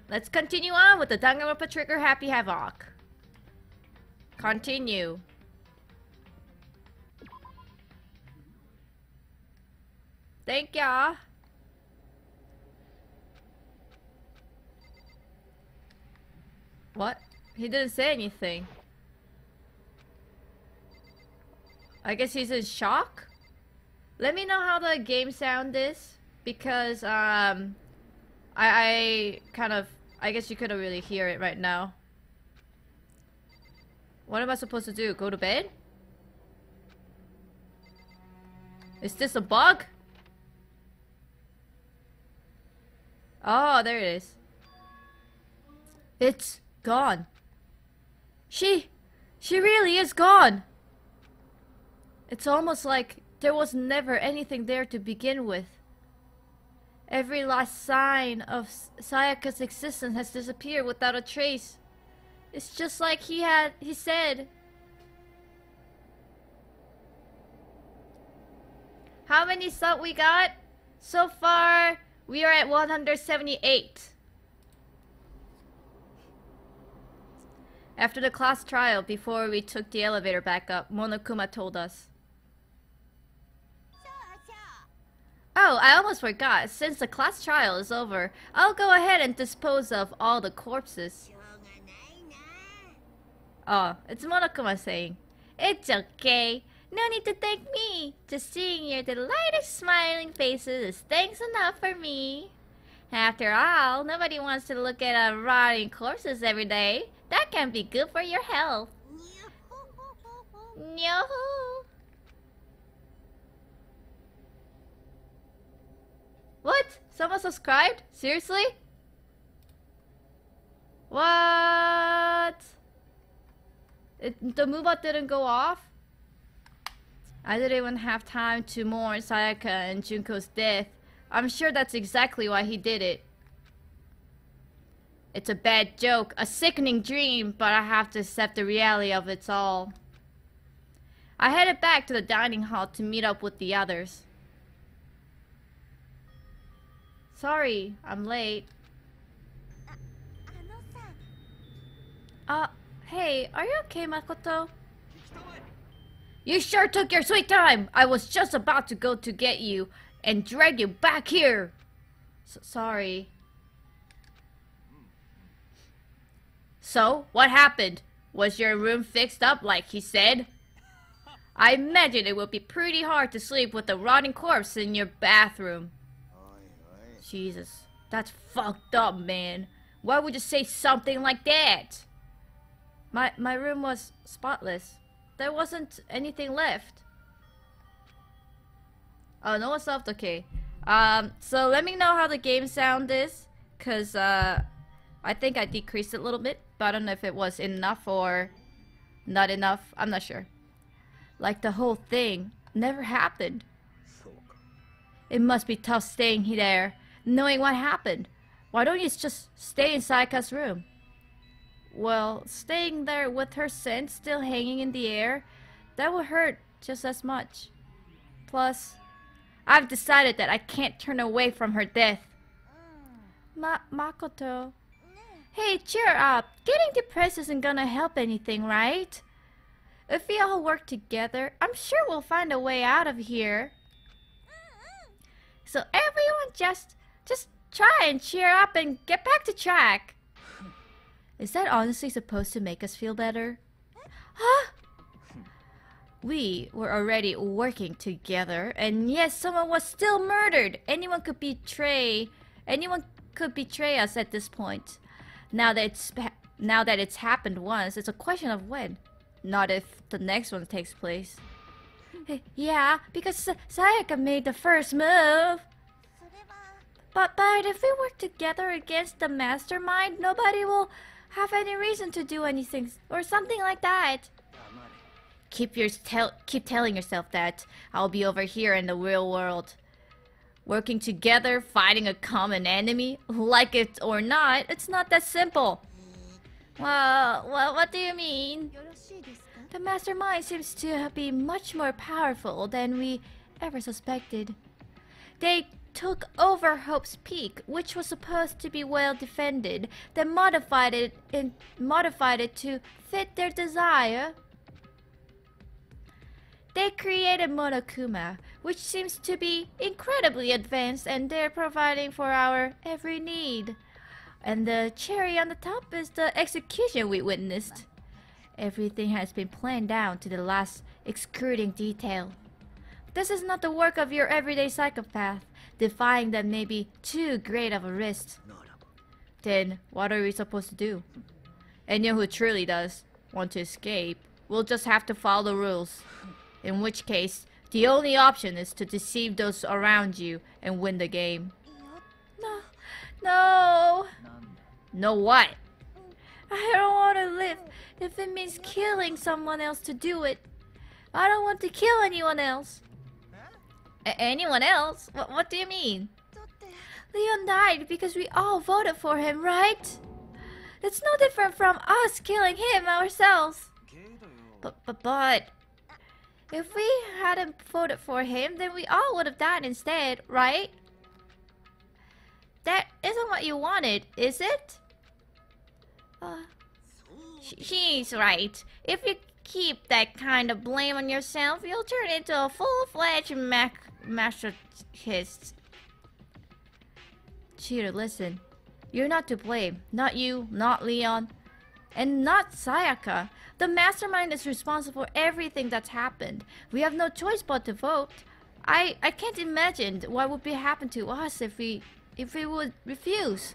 Let's continue on with the Danganronpa trigger Happy Havoc. Continue. Thank ya. What? He didn't say anything. I guess he's in shock? Let me know how the game sound is. Because, I guess you couldn't really hear it right now. What am I supposed to do? Go to bed? Is this a bug? Oh, there it is. It's gone. She really is gone. It's almost like there was never anything there to begin with. Every last sign of Sayaka's existence has disappeared without a trace. It's just like he said. How many sub we got? So far, we are at 178. After the class trial, before we took the elevator back up, Monokuma told us. Oh, I almost forgot. Since the class trial is over, I'll go ahead and dispose of all the corpses. Oh, it's Monokuma saying. It's okay. No need to thank me. Just seeing your delighted smiling faces is thanks enough for me. After all, nobody wants to look at rotting corpses every day. That can be good for your health. Yo-hoo. What? Someone subscribed? Seriously? What? The move-out didn't go off? I didn't even have time to mourn Sayaka and Junko's death. I'm sure that's exactly why he did it. It's a bad joke, a sickening dream, but I have to accept the reality of it all. I headed back to the dining hall to meet up with the others. Sorry, I'm late. Hey, are you okay, Makoto? You sure took your sweet time! I was just about to go to get you and drag you back here! Sorry. So, what happened? Was your room fixed up like he said? I imagine it would be pretty hard to sleep with a rotting corpse in your bathroom. Jesus, that's fucked up, man. Why would you say something like that? My room was spotless. There wasn't anything left. Oh, no one's left? Okay. So let me know how the game sound is. Cause, I think I decreased it a little bit. But I don't know if it was enough or not enough. I'm not sure. Like the whole thing never happened. It must be tough staying there, knowing what happened. Why don't you just stay in Sayaka's room? Well, staying there with her scent still hanging in the air, that would hurt just as much. Plus, I've decided that I can't turn away from her death. Makoto. Hey, cheer up. Getting depressed isn't gonna help anything, right? If we all work together, I'm sure we'll find a way out of here. So everyone just try and cheer up and get back to track. Is that honestly supposed to make us feel better? Huh? We were already working together, and yes, someone was still murdered. Anyone could betray us at this point. Now that it's happened once, it's a question of when, not if the next one takes place. Yeah, because Sayaka made the first move. But if we work together against the mastermind, nobody will have any reason to do anything or something like that. Keep telling yourself that. I'll be over here in the real world. Working together, fighting a common enemy, like it or not, it's not that simple. Well, what do you mean? The mastermind seems to be much more powerful than we ever suspected. They took over Hope's Peak, which was supposed to be well defended, then modified it to fit their desire. They created Monokuma, which seems to be incredibly advanced, and they're providing for our every need. And the cherry on the top is the execution we witnessed. Everything has been planned down to the last excruciating detail. This is not the work of your everyday psychopath. Defying them may be too great of a risk. Then, what are we supposed to do? Anyone who truly does want to escape will just have to follow the rules. In which case, the only option is to deceive those around you and win the game. No. No what? I don't want to live if it means killing someone else to do it. I don't want to kill anyone else. Anyone else? What do you mean? Leon died because we all voted for him, right? It's no different from us killing him ourselves. But if we hadn't voted for him, then we all would have died instead, right? That isn't what you wanted, is it? She's right. If you keep that kind of blame on yourself, you'll turn into a full-fledged masochist. Cheater, listen. You're not to blame. Not you, not Leon, and not Sayaka. The mastermind is responsible for everything that's happened. We have no choice but to vote. I can't imagine what would happen to us if we would refuse.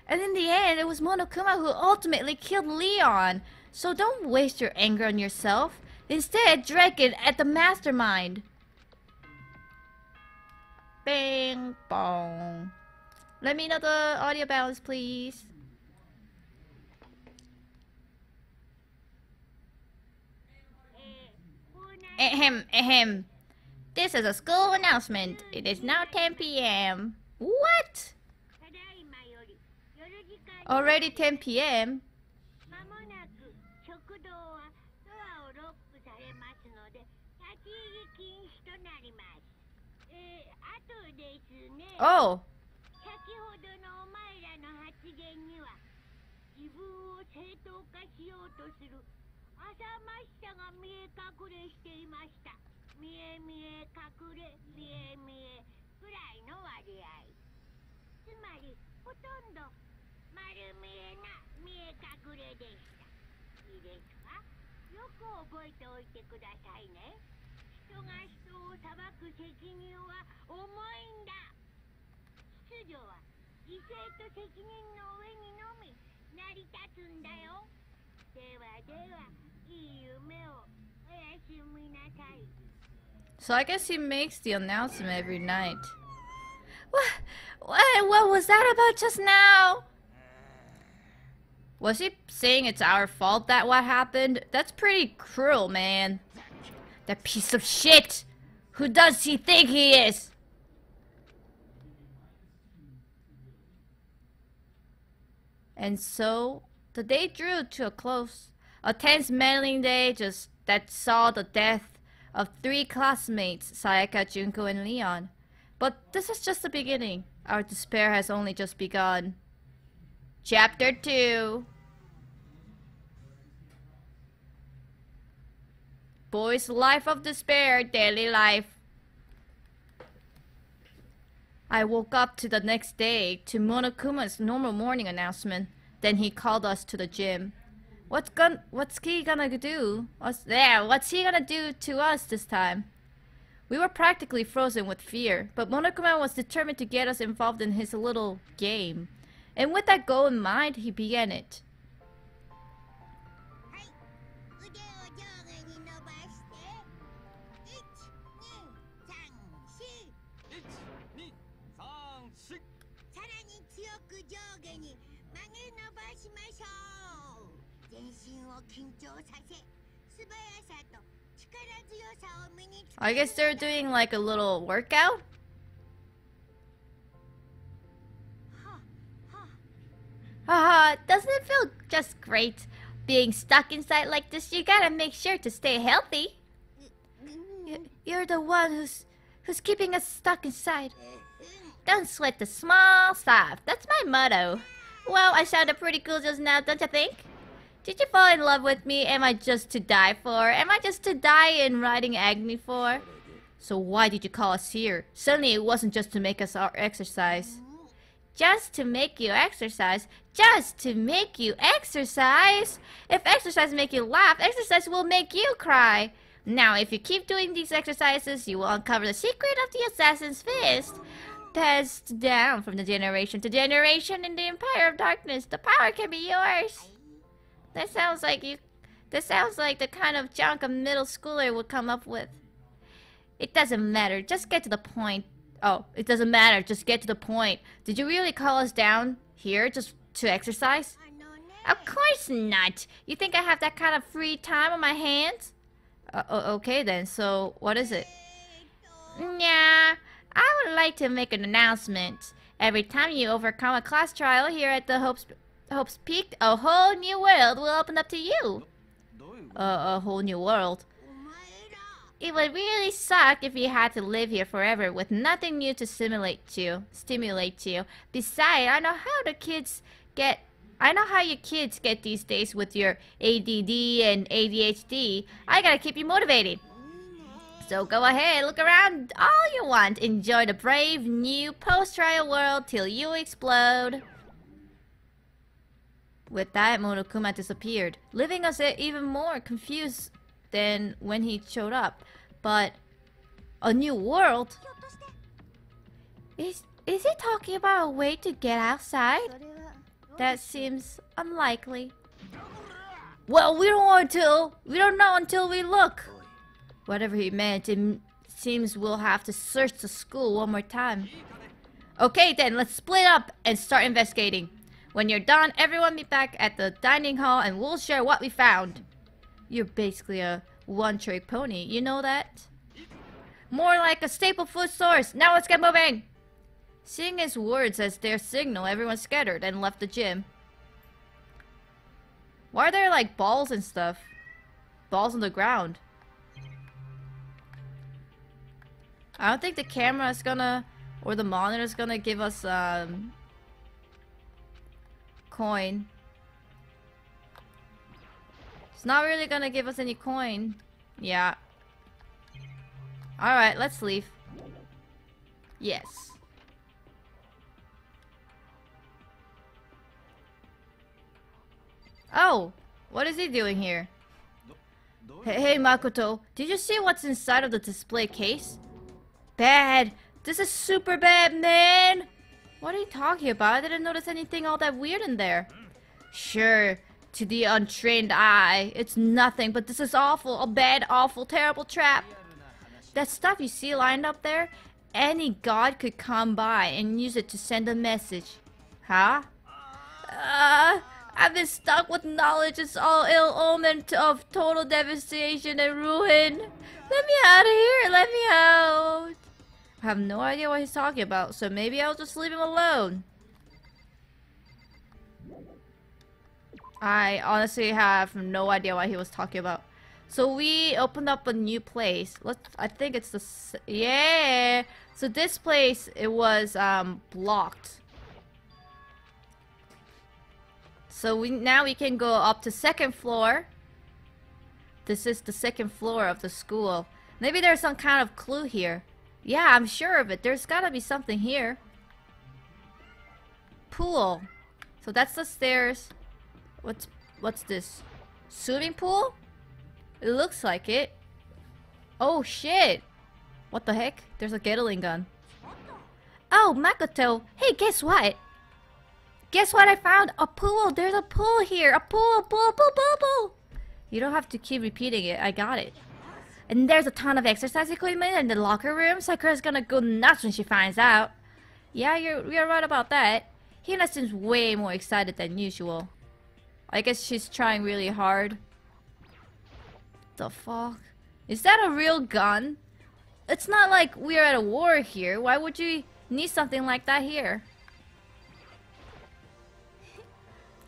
And in the end, it was Monokuma who ultimately killed Leon. So don't waste your anger on yourself. Instead, direct it at the mastermind. Bing bong. Let me know the audio balance, please. Ahem. This is a school announcement. It is now 10 p.m. What? Already 10 p.m.? Oh. So I guess he makes the announcement every night. What was that about just now? Was he saying it's our fault that what happened? That's pretty cruel, man. That piece of shit! Who does he think he is? And so, the day drew to a close. A tense, maddening day that saw the death of 3 classmates, Sayaka, Junko, and Leon. But this is just the beginning. Our despair has only just begun. Chapter 2. Boy's Life of Despair, Daily Life. I woke up to the next day to Monokuma's normal morning announcement. Then he called us to the gym. What's he gonna do? What's he gonna do to us this time? We were practically frozen with fear, but Monokuma was determined to get us involved in his little game. And with that goal in mind, he began it. I guess they're doing like a little workout? Haha, doesn't it feel just great? Being stuck inside like this, you gotta make sure to stay healthy. You're the one who's keeping us stuck inside. Don't sweat the small stuff. That's my motto. Well, I sounded pretty cool just now, don't you think? Did you fall in love with me? Am I just to die for? Am I just to die in riding agony for? So why did you call us here? Suddenly it wasn't just to make us our exercise. Just to make you exercise? Just to make you exercise? If exercise make you laugh, exercise will make you cry. Now, if you keep doing these exercises, you will uncover the secret of the assassin's fist. Passed down from the generation to generation in the Empire of Darkness. The power can be yours. That sounds like the kind of junk a middle schooler would come up with. It doesn't matter. Just get to the point. Oh, it doesn't matter. Just get to the point. Did you really call us down here just to exercise? Of course not. You think I have that kind of free time on my hands? Okay then. So, what is it? Yeah, I would like to make an announcement. Every time you overcome a class trial here at the Hope's Peak, a whole new world will open up to you. A whole new world? It would really suck if you had to live here forever with nothing new to stimulate you. Besides, I know how you kids get these days with your ADD and ADHD. I gotta keep you motivated. So go ahead, look around all you want. Enjoy the brave new post-trial world till you explode. With that, Monokuma disappeared, leaving us even more confused than when he showed up. But a new world? Is he talking about a way to get outside? That seems unlikely. Well, we don't know until we look. Whatever he meant, it seems we'll have to search the school one more time. Okay then, let's split up and start investigating. When you're done, everyone meet back at the dining hall and we'll share what we found. You're basically a one-trick pony, you know that? More like a staple food source. Now let's get moving! Seeing his words as their signal, everyone scattered and left the gym. Why are there like balls and stuff? Balls on the ground. I don't think the camera is gonna, or the monitor is gonna give us coin. It's not really gonna give us any coin. Yeah. Alright, let's leave. Yes. Oh, what is he doing here? Hey Makoto, did you see what's inside of the display case? Bad! This is super bad, man! What are you talking about? I didn't notice anything all that weird in there. Sure, to the untrained eye, it's nothing, but this is awful. A bad, awful, terrible trap. That stuff you see lined up there, any god could come by and use it to send a message. Huh? I've been stuck with knowledge. It's all ill omen of total devastation and ruin. Let me out of here. Let me out. I have no idea what he's talking about, so maybe I'll just leave him alone. I honestly have no idea what he was talking about. So we opened up a new place. I think it's the... Yeah! So this place, it was blocked. So now we can go up to second floor. This is the second floor of the school. Maybe there's some kind of clue here. Yeah, I'm sure of it. There's gotta be something here. Pool. So that's the stairs. What's this? Swimming pool? It looks like it. Oh shit! What the heck? There's a Gatling gun. Oh, Makoto! Hey, guess what? Guess what I found? A pool! There's a pool here! A pool! Pool! Pool! Pool! Pool! You don't have to keep repeating it. I got it. And there's a ton of exercise equipment in the locker room. Sakura's gonna go nuts when she finds out. Yeah, you're right about that. Hina seems way more excited than usual. I guess she's trying really hard. The fuck? Is that a real gun? It's not like we're at a war here. Why would you need something like that here?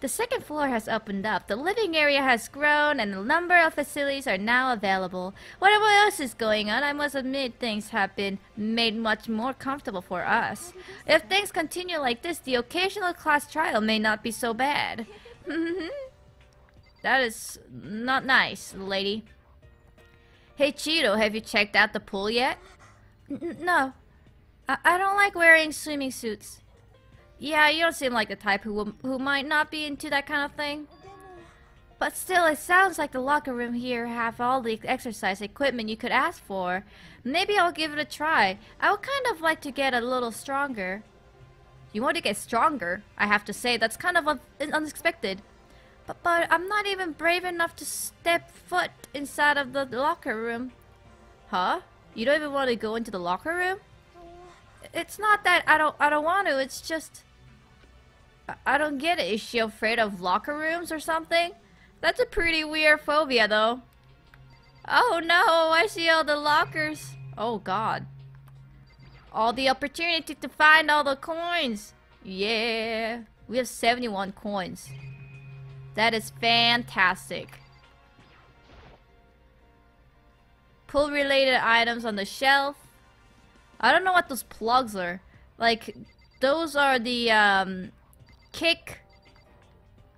The second floor has opened up, the living area has grown, and a number of facilities are now available. Whatever else is going on, I must admit things have been made much more comfortable for us. If things continue like this, the occasional class trial may not be so bad. That is not nice, lady. Hey Cheeto, have you checked out the pool yet? No. I don't like wearing swimming suits. Yeah, you don't seem like the type who might not be into that kind of thing. But still, it sounds like the locker room here have all the exercise equipment you could ask for. Maybe I'll give it a try. I would kind of like to get a little stronger. You want to get stronger? I have to say, that's kind of unexpected. But I'm not even brave enough to step foot inside of the locker room. Huh? You don't even want to go into the locker room? It's not that I don't want to, it's just... I don't get it. Is she afraid of locker rooms or something? That's a pretty weird phobia, though. Oh no, I see all the lockers. Oh god. All the opportunity to find all the coins. Yeah. We have 71 coins. That is fantastic. Pull related items on the shelf. I don't know what those plugs are. Like, those are the, kick.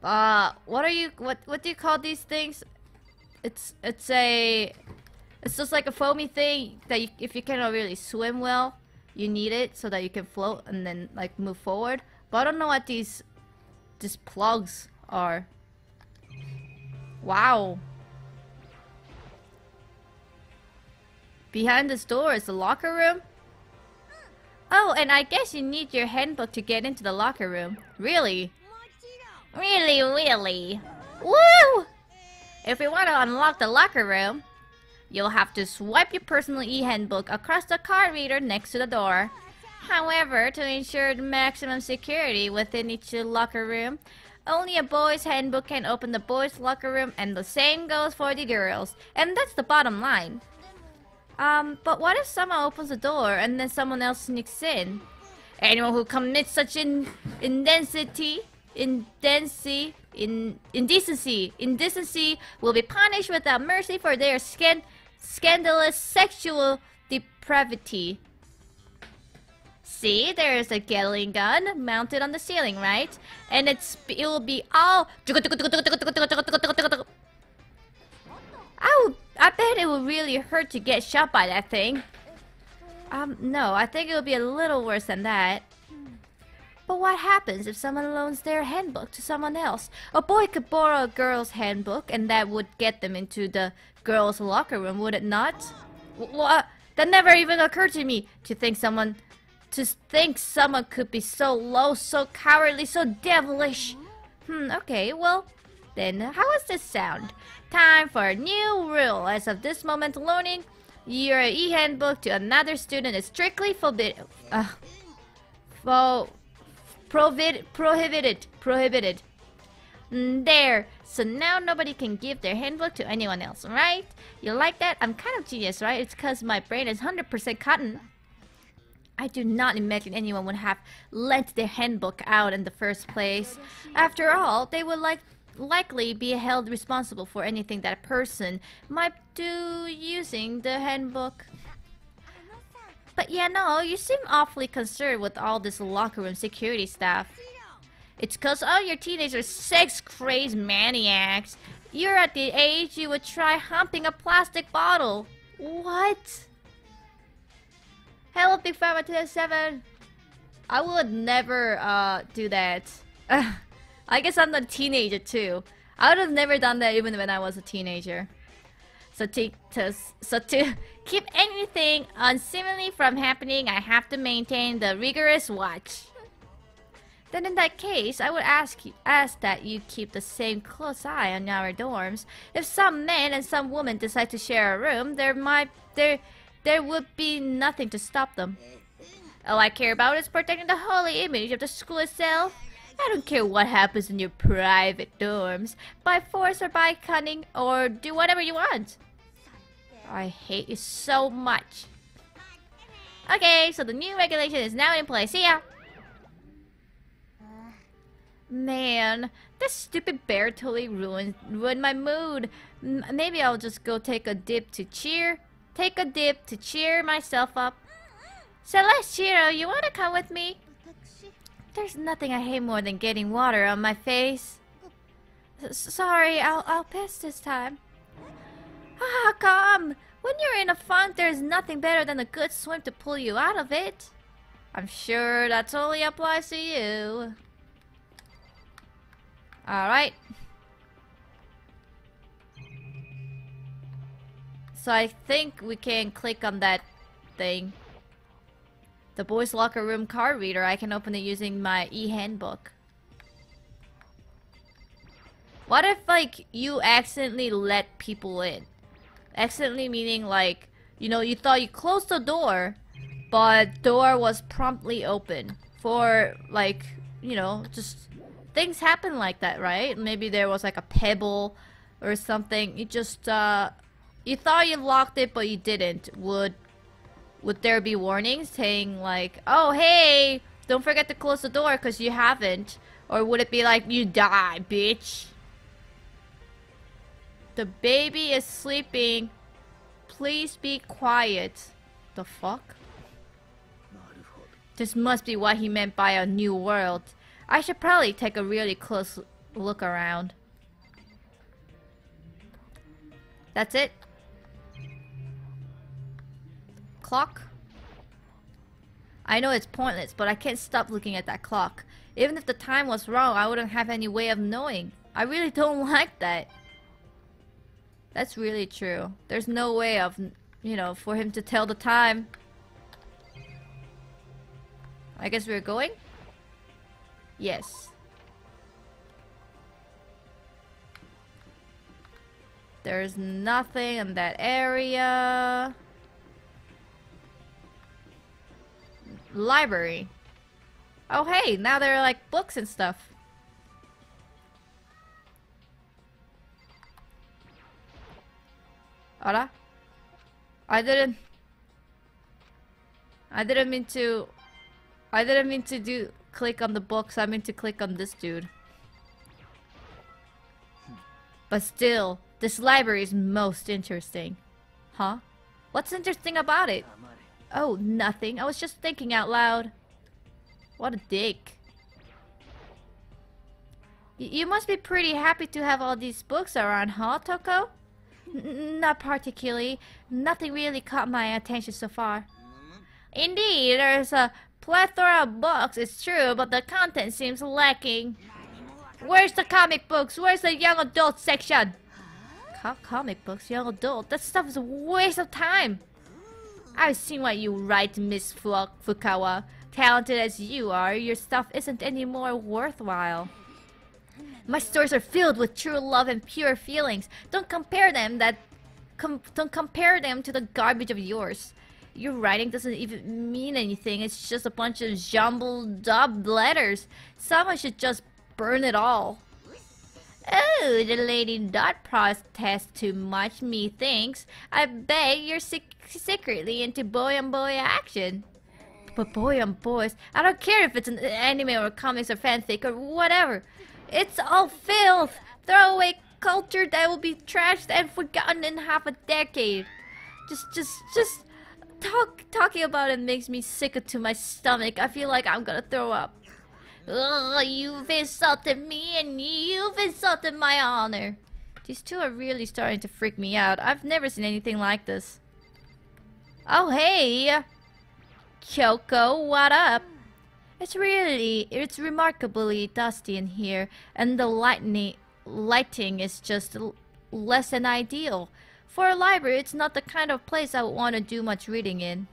What do you call these things? It's just like a foamy thing that if you cannot really swim well, you need it so that you can float and then like move forward. But I don't know what these plugs are. Wow. Behind this door is the locker room. Oh, and I guess you need your handbook to get into the locker room. Really? Really? Woo! If we want to unlock the locker room, you'll have to swipe your personal e-handbook across the card reader next to the door. However, to ensure maximum security within each locker room, only a boy's handbook can open the boys' locker room, and the same goes for the girls. And that's the bottom line. But what if someone opens the door and then someone else sneaks in? Anyone who commits such indecency will be punished without mercy for their scandalous sexual depravity. See, there's a Gatling gun mounted on the ceiling, right? And it will be all... I bet it will really hurt to get shot by that thing. No, I think it will be a little worse than that. But what happens if someone loans their handbook to someone else? A boy could borrow a girl's handbook and that would get them into the girl's locker room, would it not? What? That never even occurred to me. To think someone could be so low, so cowardly, so devilish. Okay, well, then how does this sound? Time for a new rule. As of this moment, loaning your e-handbook to another student is strictly forbidden. Prohibited. There. So now nobody can give their handbook to anyone else, right? You like that? I'm kind of genius, right? It's because my brain is 100% cotton. I do not imagine anyone would have lent their handbook out in the first place. After all, they would likely be held responsible for anything that a person might do using the handbook. But yeah, no, you seem awfully concerned with all this locker room security stuff. It's cause all your teenagers sex-crazed maniacs. You're at the age you would try humping a plastic bottle. What? Hello, Big 527. I would never do that. I guess I'm a teenager too. I would have never done that even when I was a teenager. So to keep anything unseemly from happening, I have to maintain the rigorous watch. Then in that case, I would ask that you keep the same close eye on our dorms. If some man and some woman decide to share a room, there would be nothing to stop them. All I care about is protecting the holy image of the school itself. I don't care what happens in your private dorms, by force or by cunning, or do whatever you want. I hate you so much. Okay, so the new regulation is now in place. See ya! Man, this stupid bear totally ruined my mood. Maybe I'll just go take a dip to cheer myself up. Celestial, you wanna come with me? There's nothing I hate more than getting water on my face. Sorry, I'll pass this time. Ah, come! When you're in a funk, there's nothing better than a good swim to pull you out of it. I'm sure that only applies to you. Alright. So I think we can click on that thing. The boys' locker room card reader. I can open it using my e-handbook. What if, like, you accidentally let people in? Accidentally meaning, like, you know, you thought you closed the door, but door was promptly open. For, like, you know, just things happen like that, right? Maybe there was like a pebble or something. You just, you thought you locked it, but you didn't. Would there be warnings saying like, oh, hey, don't forget to close the door because you haven't? Or would it be like, you die, bitch? The baby is sleeping. Please be quiet. The fuck? This must be what he meant by a new world. I should probably take a really close look around. That's it? Clock? I know it's pointless, but I can't stop looking at that clock. Even if the time was wrong, I wouldn't have any way of knowing. I really don't like that. That's really true. There's no way of, you know, for him to tell the time. I guess we're going? Yes. There's nothing in that area. Library. Oh hey, now there are like books and stuff. Ara? I didn't mean to click on the books. I meant to click on this dude. But still, this library is most interesting. Huh? What's interesting about it? Oh, nothing. I was just thinking out loud. What a dick. You must be pretty happy to have all these books around, huh, Toko? Not particularly. Nothing really caught my attention so far. Indeed, there's a plethora of books, it's true, but the content seems lacking. Where's the comic books? Where's the young adult section? Comic books, young adult? That stuff is a waste of time. I've seen what you write, Miss Fukawa. Talented as you are, your stuff isn't any more worthwhile. My stories are filled with true love and pure feelings. Don't compare them to the garbage of yours. Your writing doesn't even mean anything. It's just a bunch of jumbled up letters. Someone should just burn it all. Oh, the lady not protest too much, methinks. I bet you're secretly into boy on boy action. But boy on boys, I don't care if it's an anime or comics or fanfic or whatever. It's all filth, throwaway culture that will be trashed and forgotten in half a decade. Just talking about it makes me sick to my stomach. I feel like I'm gonna throw up. Ugh, you've insulted me and you've insulted my honor. These two are really starting to freak me out. I've never seen anything like this. Oh hey, Kyoko, what up? It's remarkably dusty in here, and the lighting is just less than ideal. For a library, it's not the kind of place I would want to do much reading in.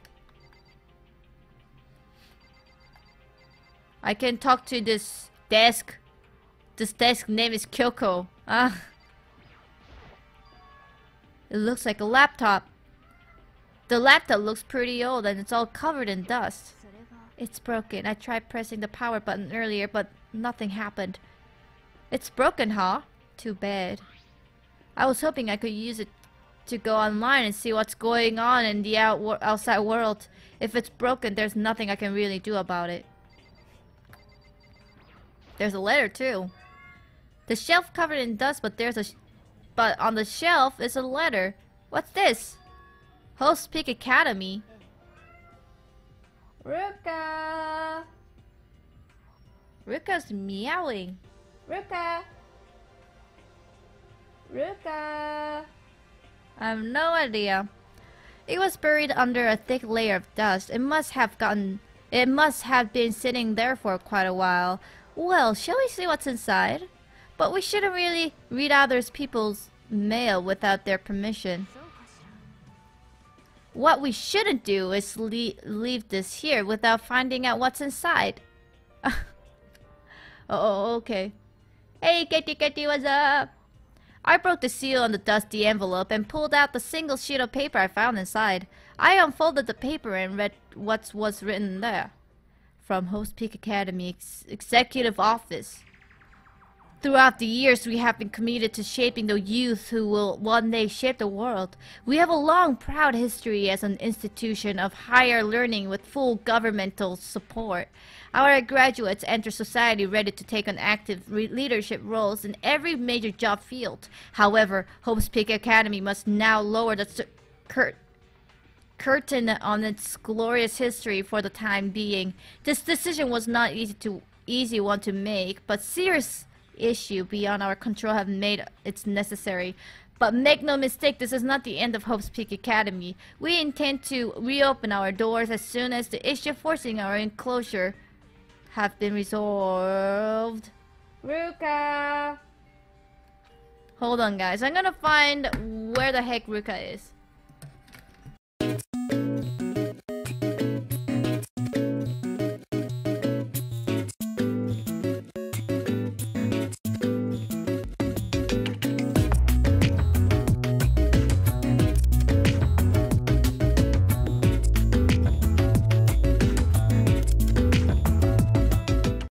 I can talk to this desk. This desk name is Kyoko. Ah. It looks like a laptop. The laptop looks pretty old and it's all covered in dust. It's broken. I tried pressing the power button earlier, but nothing happened. It's broken, huh? Too bad. I was hoping I could use it to go online and see what's going on in the outside world. If it's broken, there's nothing I can really do about it. There's a letter too. The shelf covered in dust, but but on the shelf is a letter. What's this? Host Peak Academy. Ruka. Ruka's meowing. Ruka. Ruka. I have no idea. It was buried under a thick layer of dust. It must have been sitting there for quite a while. Well, shall we see what's inside? But we shouldn't really read others people's mail without their permission. What we shouldn't do is leave this here without finding out what's inside. Oh, okay. Hey, Kitty, what's up? I broke the seal on the dusty envelope and pulled out the single sheet of paper I found inside. I unfolded the paper and read what was written there. From Host Peak Academy Executive Office. Throughout the years, we have been committed to shaping the youth who will one day shape the world. We have a long, proud history as an institution of higher learning with full governmental support. Our graduates enter society ready to take on active leadership roles in every major job field. However, Hope's Peak Academy must now lower the curtain on its glorious history for the time being. This decision was not easy one to make, but serious issue beyond our control have made it necessary. But make no mistake, this is not the end of Hope's Peak Academy. We intend to reopen our doors as soon as the issue forcing our enclosure have been resolved. Ruka! Hold on, guys. I'm gonna find where the heck Ruka is.